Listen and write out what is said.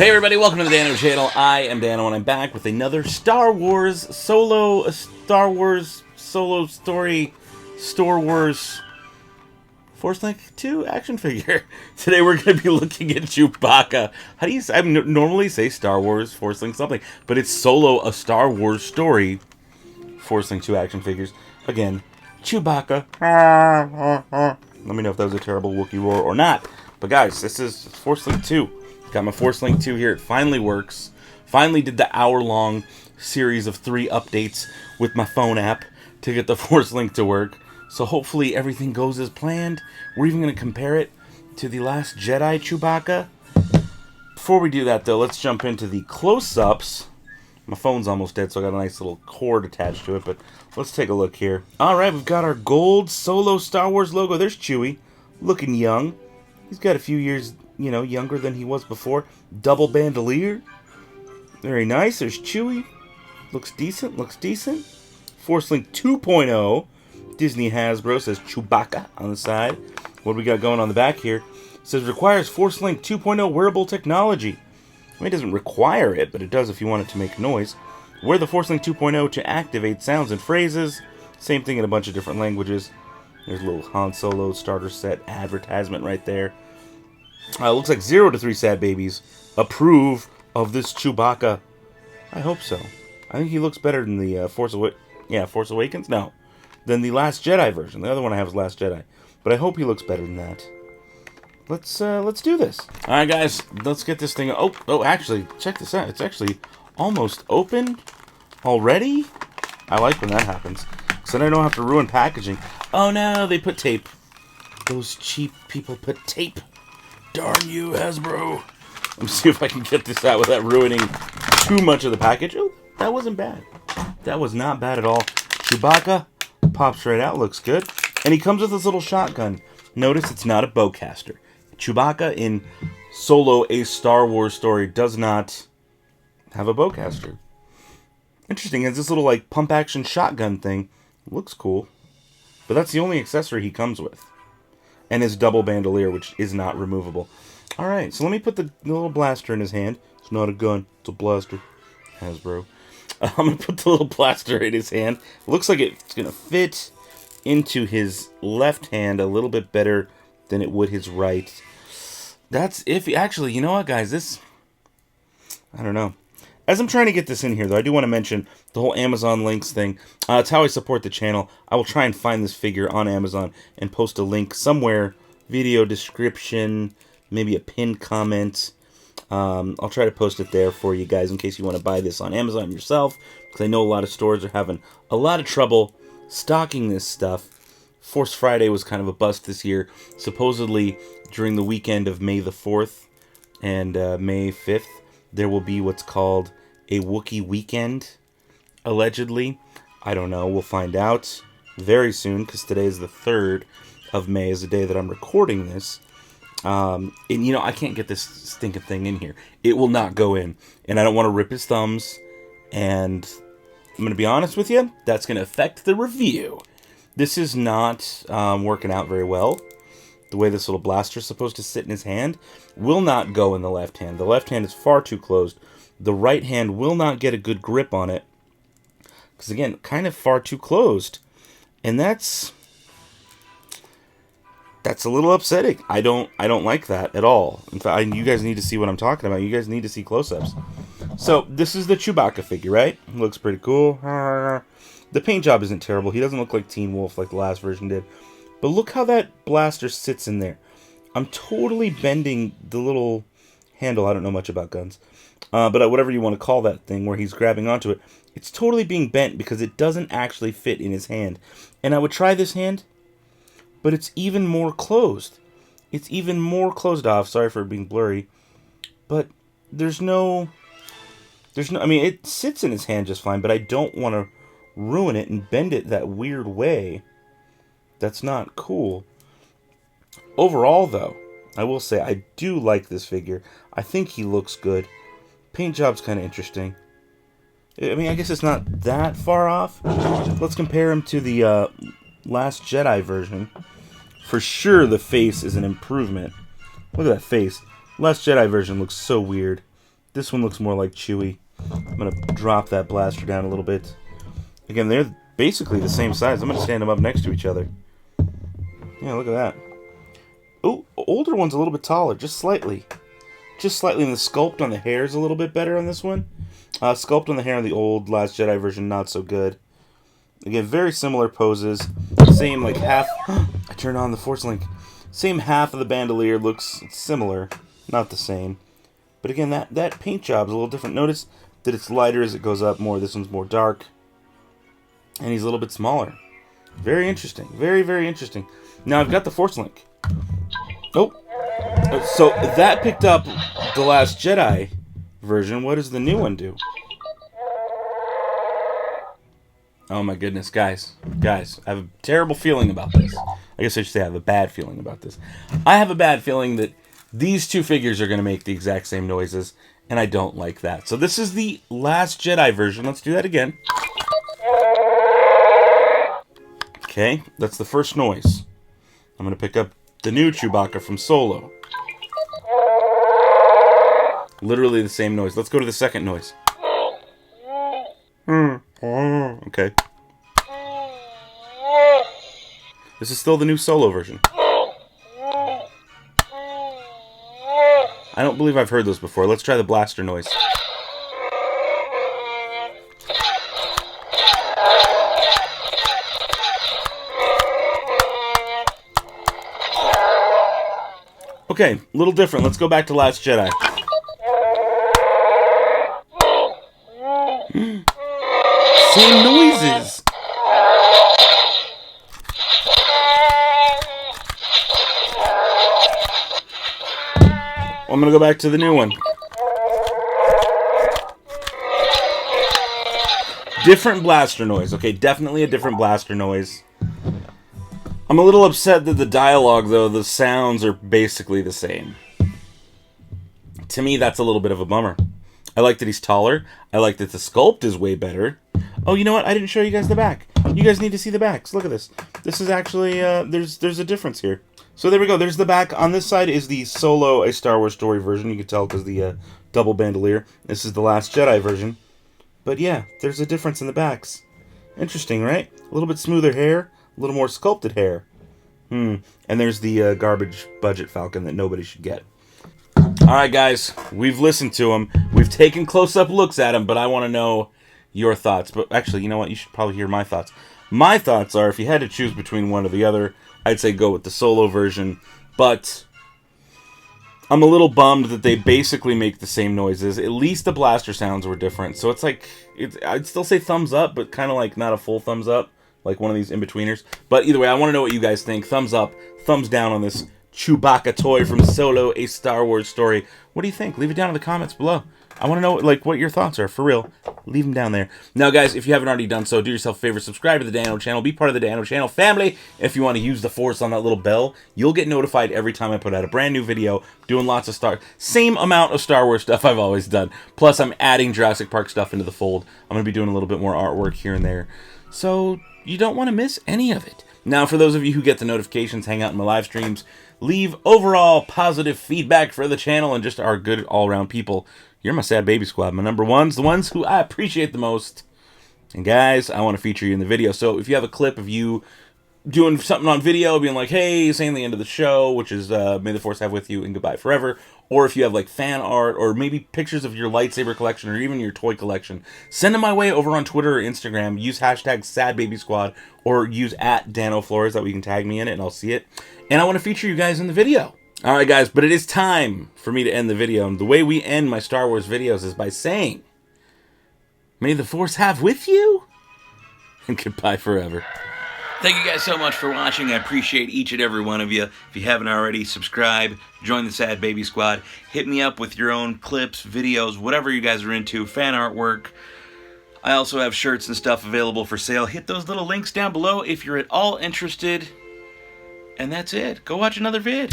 Hey everybody, welcome to the Dano channel. I am Dano and I'm back with another Star Wars solo story, Star Wars Force Link 2 action figure. Today we're going to be looking at Chewbacca. How do you say? I normally say Star Wars Force Link something, but it's solo a Star Wars story Force Link 2 action figures. Again, Chewbacca. Let me know if that was a terrible Wookiee roar or not. But guys, this is Force Link 2. Got my Force Link 2 here. It finally works. Finally did the hour-long series of 3 updates with my phone app to get the Force Link to work. So hopefully everything goes as planned. We're even going to compare it to the Last Jedi Chewbacca. Before we do that, though, let's jump into the close-ups. My phone's almost dead, so I got a nice little cord attached to it. But let's take a look here. Alright, we've got our gold solo Star Wars logo. There's Chewie, looking young. He's got a few years, you know, younger than he was before. Double bandolier. Very nice. There's Chewie. Looks decent. Looks decent. Force Link 2.0. Disney Hasbro says Chewbacca on the side. What do we got going on the back here? It says requires Force Link 2.0 wearable technology. I mean, it doesn't require it, but it does if you want it to make noise. Wear the Force Link 2.0 to activate sounds and phrases. Same thing in a bunch of different languages. There's a little Han Solo starter set advertisement right there. Looks like 0 to 3 sad babies approve of this Chewbacca. I hope so. I think he looks better than the Force Awakens? No. Than the Last Jedi version. The other one I have is Last Jedi. But I hope he looks better than that. Let's do this. Alright guys, let's get this thing. Oh, actually, check this out. It's actually almost open already. I like when that happens. So then I don't have to ruin packaging. Oh no, they put tape. Those cheap people put tape. Darn you, Hasbro. Let me see if I can get this out without ruining too much of the package. Oh, that wasn't bad. That was not bad at all. Chewbacca pops right out. Looks good. And he comes with this little shotgun. Notice it's not a bowcaster. Chewbacca in Solo, a Star Wars story, does not have a bowcaster. Interesting. It's this little, like, pump-action shotgun thing. Looks cool. But that's the only accessory he comes with. And his double bandolier, which is not removable. Alright, so let me put the little blaster in his hand. It's not a gun, it's a blaster. Hasbro. I'm going to put the little blaster in his hand. Looks like it's going to fit into his left hand a little bit better than it would his right. That's iffy. Actually, you know what, guys? This... I don't know. As I'm trying to get this in here, though, I do want to mention the whole Amazon links thing. It's how I support the channel. I will try and find this figure on Amazon and post a link somewhere. Video description, maybe a pinned comment. I'll try to post it there for you guys in case you want to buy this on Amazon yourself. Because I know a lot of stores are having a lot of trouble stocking this stuff. Force Friday was kind of a bust this year. Supposedly, during the weekend of May the 4th and May 5th, there will be what's called a Wookiee weekend, allegedly. I don't know. We'll find out very soon, because today is the 3rd of May, is the day that I'm recording this. And, you know, I can't get this stinking thing in here. It will not go in. And I don't want to rip his thumbs. And I'm going to be honest with you, that's going to affect the review. This is not working out very well. The way this little blaster is supposed to sit in his hand will not go in the left hand. The left hand is far too closed. The right hand will not get a good grip on it. Because, again, kind of far too closed. And that's a little upsetting. I don't like that at all. In fact, you guys need to see what I'm talking about. You guys need to see close-ups. So, this is the Chewbacca figure, right? Looks pretty cool. The paint job isn't terrible. He doesn't look like Teen Wolf like the last version did. But look how that blaster sits in there. I'm totally bending the little handle. I don't know much about guns. But whatever you want to call that thing where he's grabbing onto it, it's totally being bent because it doesn't actually fit in his hand. And I would try this hand, but it's even more closed. It's even more closed off. Sorry for being blurry. But there's no... I mean, it sits in his hand just fine, but I don't want to ruin it and bend it that weird way. That's not cool. Overall, though, I will say I do like this figure. I think he looks good. Paint job's kind of interesting. I mean, I guess it's not that far off. Let's compare him to the Last Jedi version. For sure, the face is an improvement. Look at that face. Last Jedi version looks so weird. This one looks more like Chewie. I'm going to drop that blaster down a little bit. Again, they're basically the same size. I'm going to stand them up next to each other. Yeah, look at that. Oh, older one's a little bit taller, just slightly. Just slightly, and the sculpt on the hair is a little bit better on this one. Sculpt on the hair on the old Last Jedi version, not so good. Again, very similar poses. Same, like, half... I turned on the Force Link. Same half of the bandolier looks similar. Not the same. But again, that paint job is a little different. Notice that it's lighter as it goes up more. This one's more dark. And he's a little bit smaller. Very interesting. Very, very interesting. Now, I've got the Force Link. Oh. So, that picked up the Last Jedi version. What does the new one do? Oh my goodness, guys. Guys, I have a terrible feeling about this. I guess I should say I have a bad feeling about this. I have a bad feeling that these two figures are going to make the exact same noises, and I don't like that. So this is the Last Jedi version. Let's do that again. Okay, that's the first noise. I'm going to pick up the new Chewbacca from Solo. Literally the same noise. Let's go to the second noise. Okay. This is still the new Solo version. I don't believe I've heard those before. Let's try the blaster noise. Okay, a little different. Let's go back to Last Jedi. Same noises. I'm going to go back to the new one. Different blaster noise. Okay, definitely a different blaster noise. I'm a little upset that the dialogue, though, the sounds are basically the same. To me, that's a little bit of a bummer. I like that he's taller. I like that the sculpt is way better. Oh, you know what? I didn't show you guys the back. You guys need to see the backs. Look at this. This is actually, there's a difference here. So there we go. There's the back. On this side is the Solo A Star Wars Story version. You can tell because the double bandolier. This is the Last Jedi version. But yeah, there's a difference in the backs. Interesting, right? A little bit smoother hair. A little more sculpted hair. And there's the garbage budget Falcon that nobody should get. Alright guys, we've listened to him. We've taken close-up looks at him, but I want to know your thoughts. But actually, you know what? You should probably hear my thoughts. My thoughts are, if you had to choose between one or the other, I'd say go with the Solo version. But I'm a little bummed that they basically make the same noises. At least the blaster sounds were different. So it's like, I'd still say thumbs up, but kind of like not a full thumbs up. Like one of these in-betweeners. But either way, I want to know what you guys think. Thumbs up, thumbs down on this Chewbacca toy from Solo, A Star Wars Story. What do you think? Leave it down in the comments below. I want to know like what your thoughts are, for real. Leave them down there. Now, guys, if you haven't already done so, do yourself a favor. Subscribe to the Dano channel. Be part of the Dano channel family. If you want to use the Force on that little bell, you'll get notified every time I put out a brand new video. Doing lots of same amount of Star Wars stuff I've always done. Plus, I'm adding Jurassic Park stuff into the fold. I'm going to be doing a little bit more artwork here and there. So you don't want to miss any of it. Now, for those of you who get the notifications, hang out in my live streams, leave overall positive feedback for the channel and just our good all-around people. You're my Sad Baby Squad, my number ones, the ones who I appreciate the most. And guys, I want to feature you in the video. So if you have a clip of you doing something on video, being like, hey, saying the end of the show, which is may the Force have with you and goodbye forever. Or if you have like fan art or maybe pictures of your lightsaber collection or even your toy collection, send them my way over on Twitter or Instagram. Use hashtag SadBabySquad or use @DanoFlores, that way you can tag me in it and I'll see it. And I want to feature you guys in the video. Alright guys, but it is time for me to end the video. And the way we end my Star Wars videos is by saying, may the Force have with you and goodbye forever. Thank you guys so much for watching. I appreciate each and every one of you. If you haven't already, subscribe, join the Sad Baby Squad, hit me up with your own clips, videos, whatever you guys are into, fan artwork. I also have shirts and stuff available for sale. Hit those little links down below if you're at all interested. And that's it. Go watch another vid.